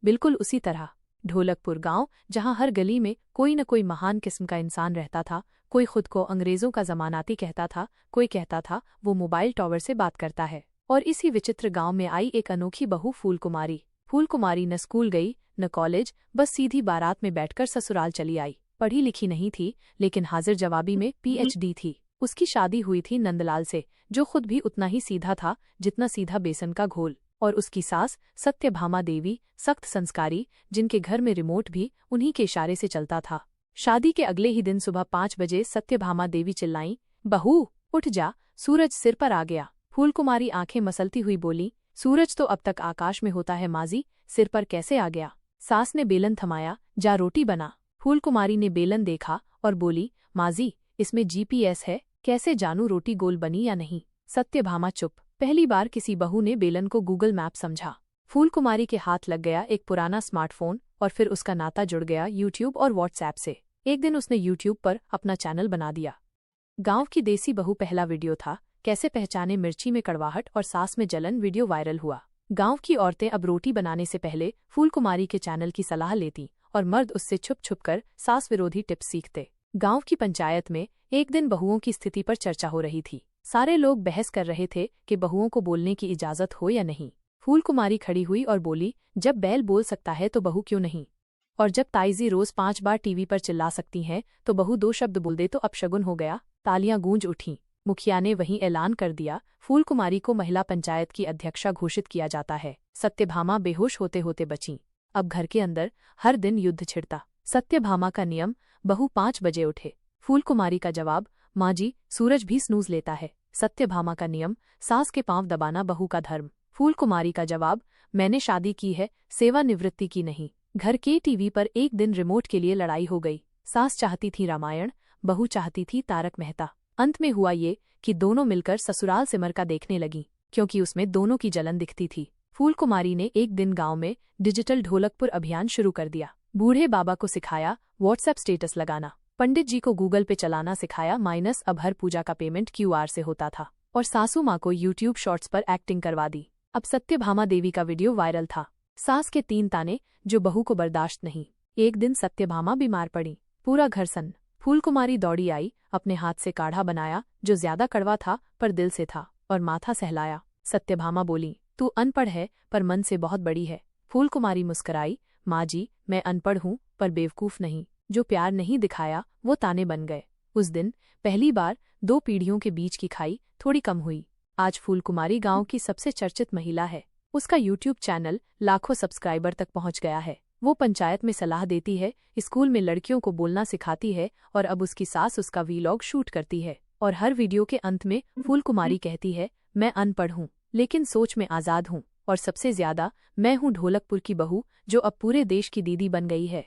बिल्कुल उसी तरह। ढोलकपुर गांव, जहां हर गली में कोई न कोई महान किस्म का इंसान रहता था। कोई खुद को अंग्रेजों का जमानाती कहता था, कोई कहता था वो मोबाइल टावर से बात करता है। और इसी विचित्र गांव में आई एक अनोखी बहू फूलकुमारी। फूलकुमारी न स्कूल गई न कॉलेज, बस सीधी बारात में बैठकर ससुराल चली आई। पढ़ी लिखी नहीं थी, लेकिन हाजिर जवाबी में PhD थी। उसकी शादी हुई थी नंदलाल से, जो खुद भी उतना ही सीधा था जितना सीधा बेसन का घोल। और उसकी सास सत्यभामा देवी, सख्त संस्कारी, जिनके घर में रिमोट भी उन्हीं के इशारे से चलता था। शादी के अगले ही दिन सुबह 5 बजे सत्यभामा देवी चिल्लाईं, बहू उठ जा, सूरज सिर पर आ गया। फूलकुमारी आंखें मसलती हुई बोली, सूरज तो अब तक आकाश में होता है माजी, सिर पर कैसे आ गया। सास ने बेलन थमाया, जा रोटी बना। फूलकुमारी ने बेलन देखा और बोली, माजी इसमें GPS है, कैसे जानू रोटी गोल बनी या नहीं। सत्यभामा चुप। पहली बार किसी बहू ने बेलन को गूगल मैप समझा। फूलकुमारी के हाथ लग गया एक पुराना स्मार्टफोन, और फिर उसका नाता जुड़ गया YouTube और WhatsApp से। एक दिन उसने YouTube पर अपना चैनल बना दिया। गांव की देसी बहू पहला वीडियो था, कैसे पहचाने मिर्ची में कड़वाहट और सास में जलन। वीडियो वायरल हुआ। गांव की औरतें अब रोटी बनाने से पहले फूलकुमारी के चैनल की सलाह लेती, और मर्द उससे छुप छुप कर सास विरोधी टिप्स सीखते। गांव की पंचायत में एक दिन बहुओं की स्थिति पर चर्चा हो रही थी। सारे लोग बहस कर रहे थे कि बहुओं को बोलने की इजाजत हो या नहीं। फूलकुमारी खड़ी हुई और बोली, जब बैल बोल सकता है तो बहू क्यों नहीं। और जब ताइजी रोज 5 बार टीवी पर चिल्ला सकती हैं तो बहू 2 शब्द बोल दे तो अपशगुन हो गया। तालियां गूंज उठीं। मुखिया ने वहीं ऐलान कर दिया, फूलकुमारी को महिला पंचायत की अध्यक्षा घोषित किया जाता है। सत्यभामा बेहोश होते होते बचीं। अब घर के अंदर हर दिन युद्ध छिड़ता। सत्यभामा का नियम, बहू 5 बजे उठे। फूलकुमारी का जवाब, माँ जी सूरज भी स्नूज लेता है। सत्यभामा का नियम, सास के पांव दबाना बहू का धर्म। फूलकुमारी का जवाब, मैंने शादी की है, सेवानिवृत्ति की नहीं। घर के टीवी पर एक दिन रिमोट के लिए लड़ाई हो गई। सास चाहती थी रामायण, बहू चाहती थी तारक मेहता। अंत में हुआ ये कि दोनों मिलकर ससुराल सिमर का देखने लगीं, क्योंकि उसमें दोनों की जलन दिखती थी। फूलकुमारी ने एक दिन गांव में डिजिटल ढोलकपुर अभियान शुरू कर दिया। बूढ़े बाबा को सिखाया WhatsApp स्टेटस लगाना, पंडित जी को गूगल पे चलाना सिखाया, माइनस अब हर पूजा का पेमेंट QR से होता था। और सासू माँ को YouTube शॉर्ट्स पर एक्टिंग करवा दी। अब सत्यभामा देवी का वीडियो वायरल था। सास के 3 ताने जो बहू को बर्दाश्त नहीं। एक दिन सत्यभामा बीमार पड़ी, पूरा घर सन्न। फूलकुमारी दौड़ी आई, अपने हाथ से काढ़ा बनाया जो ज्यादा कड़वा था पर दिल से था, और माथा सहलाया। सत्यभामा बोली, तू अनपढ़ है पर मन से बहुत बड़ी है। फूलकुमारी मुस्कराई, माँ जी मैं अनपढ़ हूँ पर बेवकूफ नहीं। जो प्यार नहीं दिखाया वो ताने बन गए। उस दिन पहली बार 2 पीढ़ियों के बीच की खाई थोड़ी कम हुई। आज फूलकुमारी गांव की सबसे चर्चित महिला है। उसका YouTube चैनल लाखों सब्सक्राइबर तक पहुंच गया है। वो पंचायत में सलाह देती है, स्कूल में लड़कियों को बोलना सिखाती है, और अब उसकी सास उसका वीलॉग शूट करती है। और हर वीडियो के अंत में फूलकुमारी कहती है, मैं अनपढ़ हूँ लेकिन सोच में आजाद हूँ, और सबसे ज्यादा मैं हूँ ढोलकपुर की बहू जो अब पूरे देश की दीदी बन गई है।